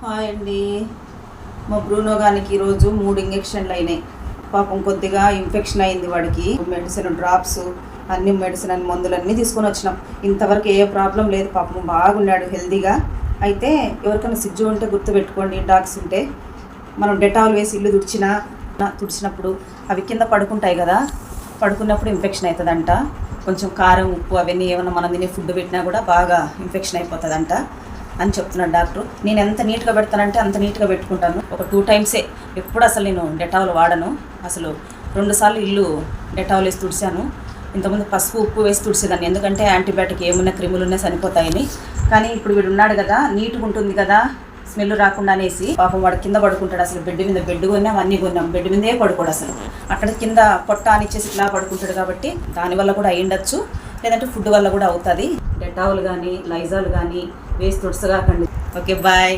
Hi అండి. మా Bruno గారికి ఈరోజు 3 ఇంజెక్షన్లు అయినాయి. పాపం కొద్దిగా ఇన్ఫెక్షన్ అయింది వాడికి. మెడిసిన్ డ్రాప్స్ అన్ని మెడిసిన్ అన్ని మందులన్నీ తీసుకొని వచ్చినాం. ఇంతవరకు ఏ ప్రాబ్లం లేదు. పాపం బాగున్నాడు హెల్తీగా. అయితే ఎవరికైనా సిజ్జు ఉంటే గుర్తుపెట్టుకోండి. డాగ్స్ ఉంటే మనం డెటాల్ వేసి ఇల్లు తుడిచినప్పుడు అవి కింద పడుకుంటాయి కదా, పడుకున్నప్పుడు ఇన్ఫెక్షన్ అవుతుందంట. కొంచెం కారం ఉప్పు అవన్నీ ఏమైనా మనం తినే ఫుడ్ పెట్టినా కూడా బాగా ఇన్ఫెక్షన్ అయిపోతుందంట అని చెప్తున్నాడు డాక్టర్. నేను ఎంత నీట్గా పెడతానంటే అంత నీట్గా పెట్టుకుంటాను. ఒక 2 టైమ్సే, ఎప్పుడు అసలు నేను డెటాల్ వాడను. అసలు 2 సార్లు ఇల్లు డెటాల్ వేసి తుడిచాను. ఇంతకుముందు పసుపు ఉప్పు వేసి తుడిచేదాన్ని, ఎందుకంటే యాంటీబయాటిక్ ఏమున్నా క్రిములు ఉన్నా చనిపోతాయని. కానీ ఇప్పుడు వీడు ఉన్నాడు కదా, నీట్గా ఉంటుంది కదా, స్మెల్ రాకుండా అనేసి పాపం వాడు కింద పడుకుంటాడు. అసలు బెడ్ మీద బెడ్ కొన్నాం, అన్నీ కొన్నాం, బెడ్ మీదే పడుకోడు. అసలు అక్కడ కింద పొట్ట అనిచ్చేసి ఇట్లా పడుకుంటాడు. కాబట్టి దానివల్ల కూడా అయ్యుండొచ్చు, లేదంటే ఫుడ్ వల్ల కూడా అవుతుంది. డెటాల్ కానీ లైజాల్ కానీ వేసి తుడసగాకండి. Okay, bye.